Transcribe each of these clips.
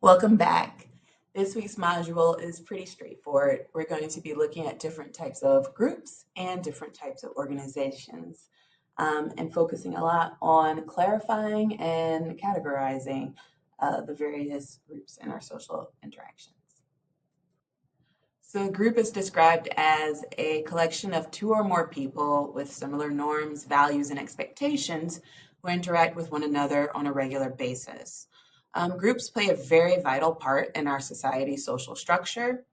Welcome back. This week's module is pretty straightforward. We're going to be looking at different types of groups and different types of organizations, and focusing a lot on clarifying and categorizing the various groups in our social interactions. So, a group is described as a collection of two or more people with similar norms, values, and expectations who interact with one another on a regular basis. Groups play a very vital part in our society's social structure,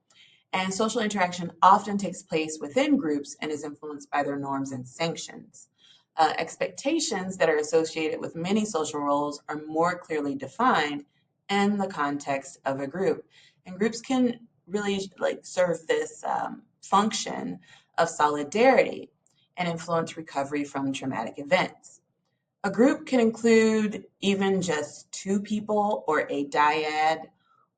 and social interaction often takes place within groups and is influenced by their norms and sanctions. Expectations that are associated with many social roles are more clearly defined in the context of a group. And groups can really serve this function of solidarity and influence recovery from traumatic events. A group can include even just two people or a dyad,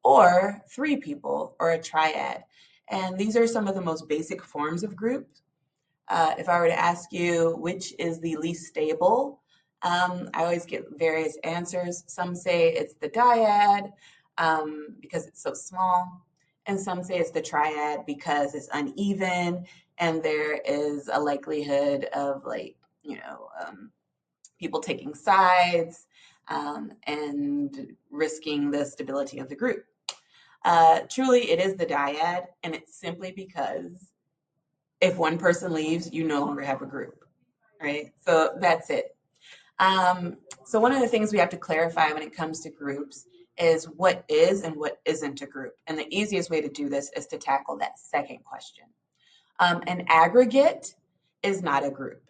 or three people or a triad. And these are some of the most basic forms of groups. If I were to ask you which is the least stable, I always get various answers. Some say it's the dyad because it's so small, and some say it's the triad because it's uneven and there is a likelihood of people taking sides and risking the stability of the group. Truly, it is the dyad, and it's simply because if one person leaves, you no longer have a group, right? So that's it. So one of the things we have to clarify when it comes to groups is what is and what isn't a group. And the easiest way to do this is to tackle that second question. An aggregate is not a group.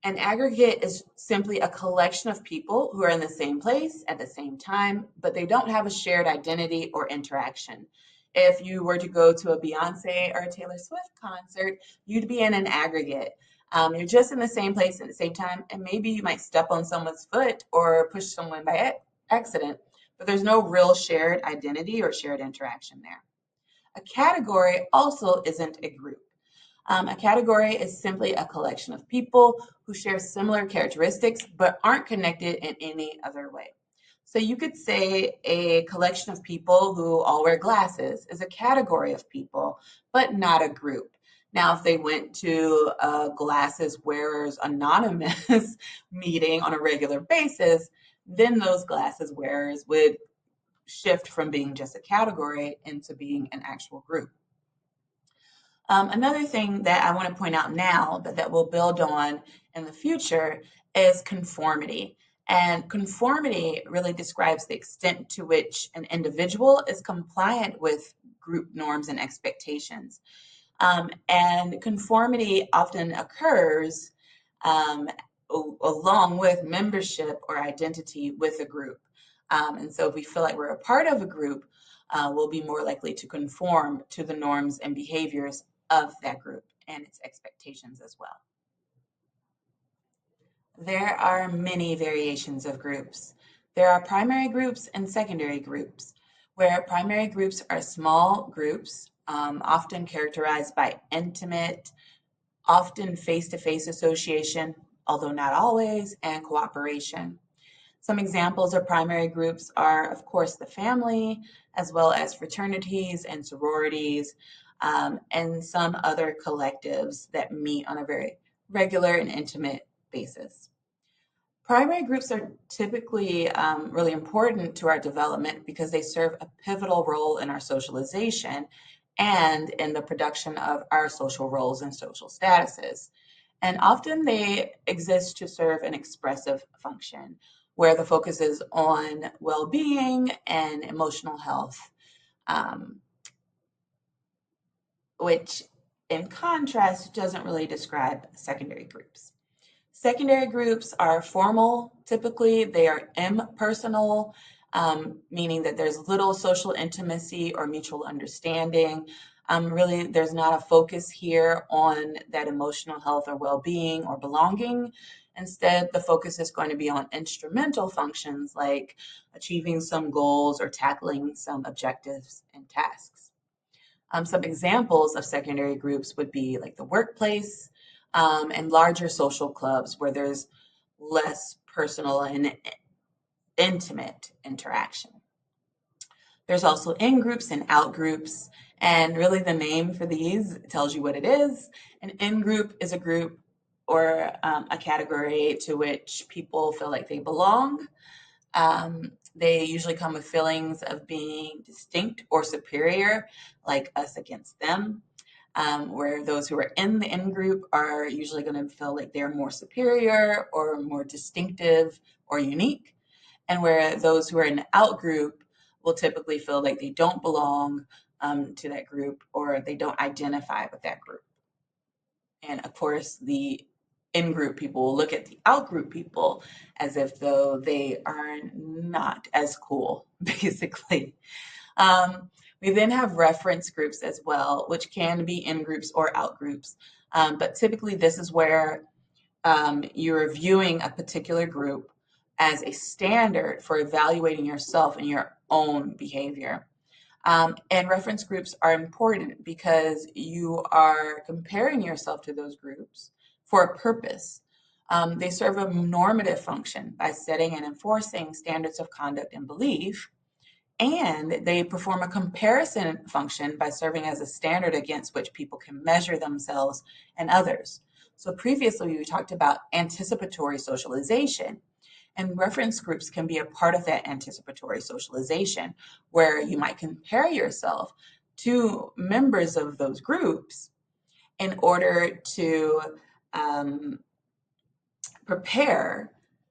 An aggregate is simply a collection of people who are in the same place at the same time, but they don't have a shared identity or interaction. If you were to go to a Beyonce or a Taylor Swift concert, you'd be in an aggregate. You're just in the same place at the same time, and maybe you might step on someone's foot or push someone by accident, but there's no real shared identity or shared interaction there. A category also isn't a group. A category is simply a collection of people who share similar characteristics but aren't connected in any other way. So you could say a collection of people who all wear glasses is a category of people, but not a group. Now, if they went to a Glasses Wearers Anonymous meeting on a regular basis, then those glasses wearers would shift from being just a category into being an actual group. Another thing that I want to point out now, but that we'll build on in the future, is conformity. And conformity really describes the extent to which an individual is compliant with group norms and expectations. And conformity often occurs um, along with membership or identity with a group. And so if we feel like we're a part of a group, we'll be more likely to conform to the norms and behaviors of that group and its expectations as well. There are many variations of groups. There are primary groups and secondary groups, where primary groups are small groups, often characterized by intimate, often face-to-face association, although not always, and cooperation. Some examples of primary groups are, of course, the family, as well as fraternities and sororities, and some other collectives that meet on a very regular and intimate basis. Primary groups are typically really important to our development because they serve a pivotal role in our socialization and in the production of our social roles and social statuses. And often they exist to serve an expressive function where the focus is on well being and emotional health, um, which in contrast doesn't really describe secondary groups. Secondary groups are formal, typically, they are impersonal, meaning that there's little social intimacy or mutual understanding. Really, there's not a focus here on that emotional health or well being or belonging. Instead, the focus is going to be on instrumental functions like achieving some goals or tackling some objectives and tasks. Some examples of secondary groups would be like the workplace and larger social clubs where there's less personal and intimate interaction. There's also in groups and out groups. And really, the name for these tells you what it is. An in group is a group or a category to which people feel like they belong. They usually come with feelings of being distinct or superior, like us against them. Where those who are in the in group are usually going to feel like they're more superior or more distinctive or unique. And where those who are in the out group will typically feel like they don't belong to that group or they don't identify with that group. And of course, the in group people will look at the out group people as if though they are not as cool, basically. Um, we then have reference groups as well, which can be in groups or out groups. But typically, this is where you're viewing a particular group as a standard for evaluating yourself and your own behavior. And reference groups are important because you are comparing yourself to those groups for a purpose. They serve a normative function by setting and enforcing standards of conduct and belief, and they perform a comparison function by serving as a standard against which people can measure themselves and others. So previously we talked about anticipatory socialization, and reference groups can be a part of that anticipatory socialization where you might compare yourself to members of those groups in order to um, prepare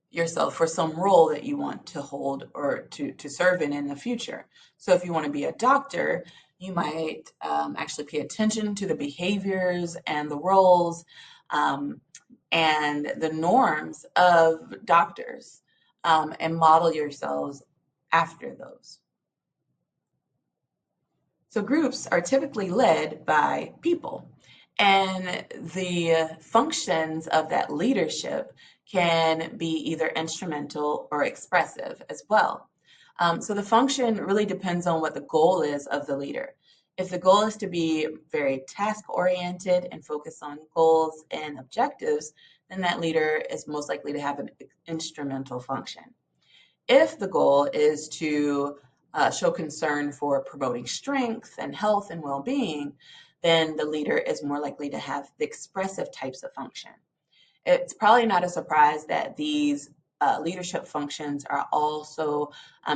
yourself for some role that you want to hold or to serve in the future. So if you want to be a doctor, you might actually pay attention to the behaviors and the roles um, and the norms of doctors and model yourselves after those. So groups are typically led by people, and the functions of that leadership can be either instrumental or expressive as well. So the function really depends on what the goal is of the leader. If the goal is to be very task oriented and focus on goals and objectives, then that leader is most likely to have an instrumental function. If the goal is to show concern for promoting strength and health and well being, then the leader is more likely to have the expressive types of function. It's probably not a surprise that these leadership functions are also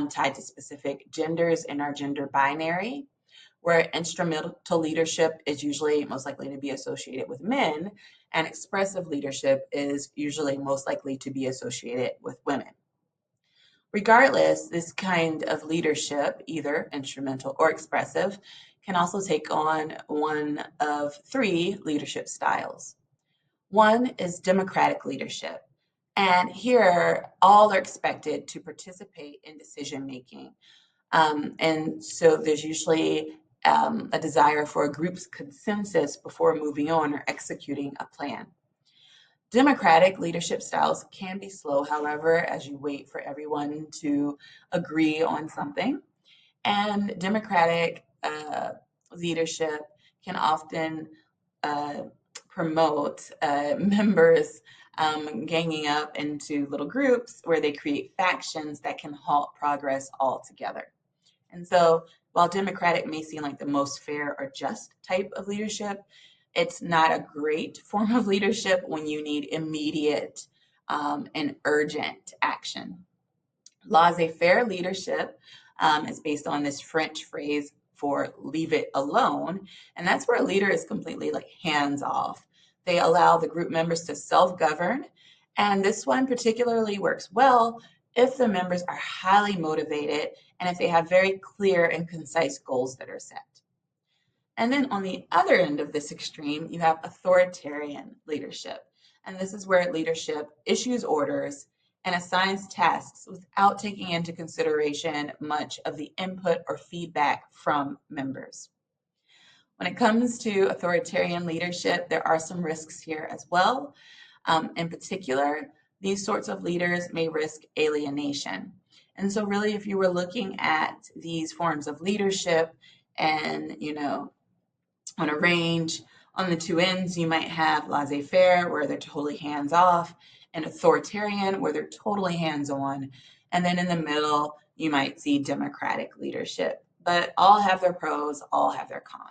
tied to specific genders in our gender binary, where instrumental leadership is usually most likely to be associated with men, and expressive leadership is usually most likely to be associated with women. Regardless, this kind of leadership, either instrumental or expressive, can also take on one of three leadership styles. One is democratic leadership, and here all are expected to participate in decision making. And so there's usually a desire for a group's consensus before moving on or executing a plan. Democratic leadership styles can be slow, however, as you wait for everyone to agree on something. And democratic leadership can often uh, promote members ganging up into little groups where they create factions that can halt progress altogether. And so, while democratic may seem like the most fair or just type of leadership, it's not a great form of leadership when you need immediate and urgent action. Laissez-faire leadership is based on this French phrase for leave it alone. And that's where a leader is completely like hands off. They allow the group members to self govern. And this one particularly works well if the members are highly motivated and if they have very clear and concise goals that are set. And then on the other end of this extreme, you have authoritarian leadership. And this is where leadership issues orders and assigns tasks without taking into consideration much of the input or feedback from members. When it comes to authoritarian leadership, there are some risks here as well. In particular, these sorts of leaders may risk alienation. And so really, if you were looking at these forms of leadership and, on a range. On the two ends, you might have laissez faire, where they're totally hands off, and authoritarian, where they're totally hands on. And then in the middle, you might see democratic leadership. but all have their pros, all have their cons.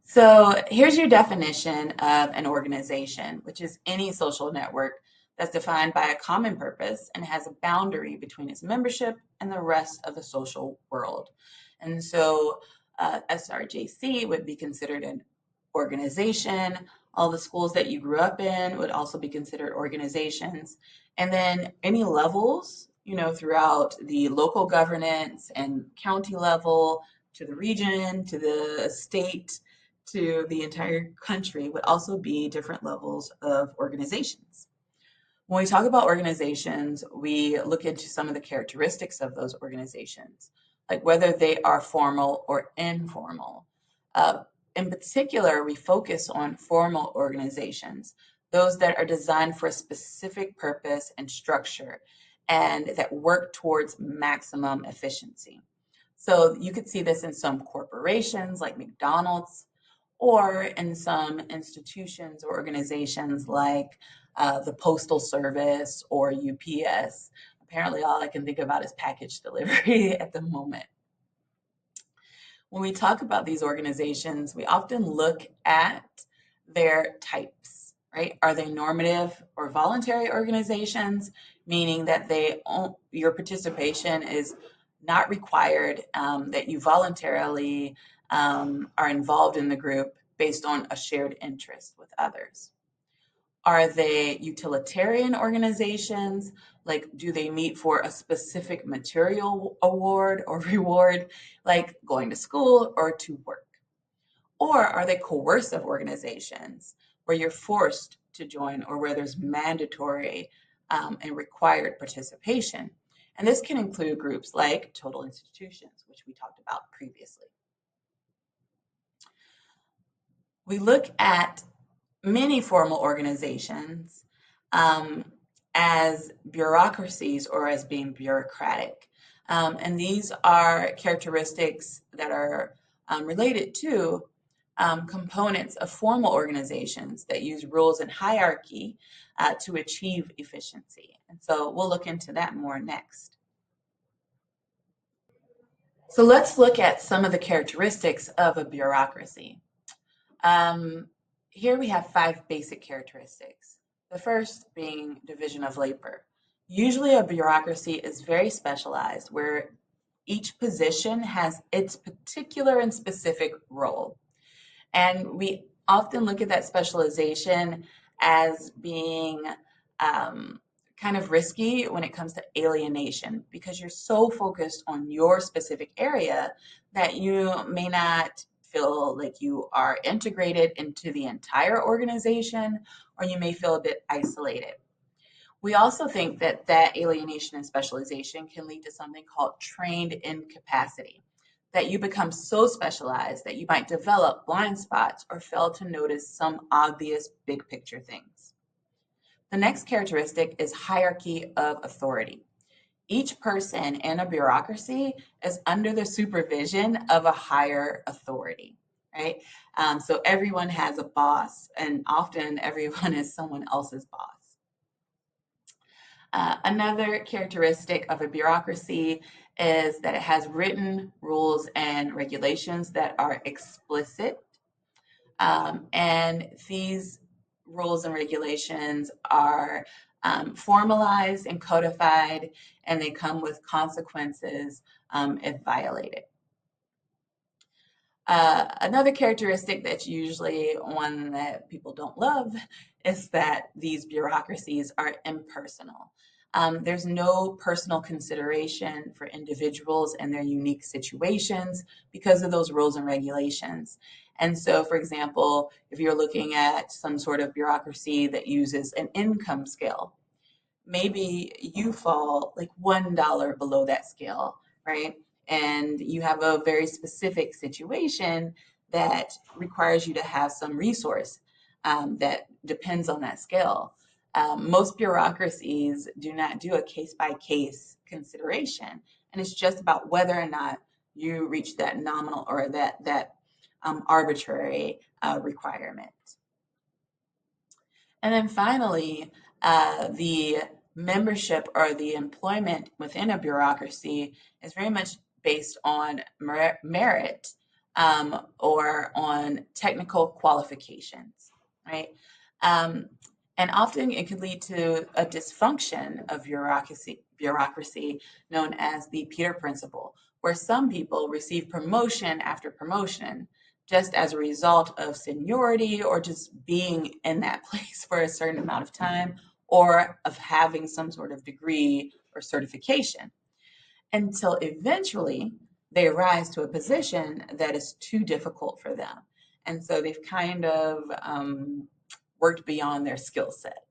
So here's your definition of an organization, which is any social network that's defined by a common purpose and has a boundary between its membership and the rest of the social world. And so SRJC would be considered an organization. All the schools that you grew up in would also be considered organizations. And then any levels, throughout the local governance and county level, to the region, to the state, to the entire country would also be different levels of organizations. When we talk about organizations, we look into some of the characteristics of those organizations, like whether they are formal or informal. In particular, we focus on formal organizations, those that are designed for a specific purpose and structure, and that work towards maximum efficiency. So you could see this in some corporations like McDonald's, or in some institutions or organizations like the Postal Service or UPS. Apparently, all I can think about is package delivery at the moment. When we talk about these organizations, we often look at their types, right? Are they normative or voluntary organizations, meaning that your participation is not required, that you voluntarily are involved in the group based on a shared interest with others? Are they utilitarian organizations? Like, do they meet for a specific material award or reward, like going to school or to work? Or are they coercive organizations where you're forced to join or where there's mandatory and required participation? And this can include groups like total institutions, which we talked about previously. We look at many formal organizations as bureaucracies or as being bureaucratic. And these are characteristics that are related to components of formal organizations that use rules and hierarchy to achieve efficiency. And so we'll look into that more next. So let's look at some of the characteristics of a bureaucracy. Um, Here we have 5 basic characteristics. The first being division of labor. Usually a bureaucracy is very specialized where each position has its particular and specific role. And we often look at that specialization as being kind of risky when it comes to alienation because you're so focused on your specific area that you may not feel like you are integrated into the entire organization, or you may feel a bit isolated. We also think that alienation and specialization can lead to something called trained incapacity, that you become so specialized that you might develop blind spots or fail to notice some obvious big picture things. The next characteristic is hierarchy of authority. Each person in a bureaucracy is under the supervision of a higher authority, right? So everyone has a boss, and often everyone is someone else's boss. Another characteristic of a bureaucracy is that it has written rules and regulations that are explicit. And these rules and regulations are formalized and codified, and they come with consequences if violated. Another characteristic that's usually one that people don't love is that these bureaucracies are impersonal. There's no personal consideration for individuals and their unique situations because of those rules and regulations. And so, for example, if you're looking at some sort of bureaucracy that uses an income scale, maybe you fall like $1 below that scale, right? And you have a very specific situation that requires you to have some resource that depends on that scale. Most bureaucracies do not do a case by case consideration, and it's just about whether or not you reach that nominal or that arbitrary requirement. And then finally, the membership or the employment within a bureaucracy is very much based on merit, or on technical qualifications, right? Um, and often it could lead to a dysfunction of bureaucracy known as the Peter Principle, where some people receive promotion after promotion just as a result of seniority or just being in that place for a certain amount of time, or of having some sort of degree or certification, until eventually they rise to a position that is too difficult for them. And so they've kind of worked beyond their skill set.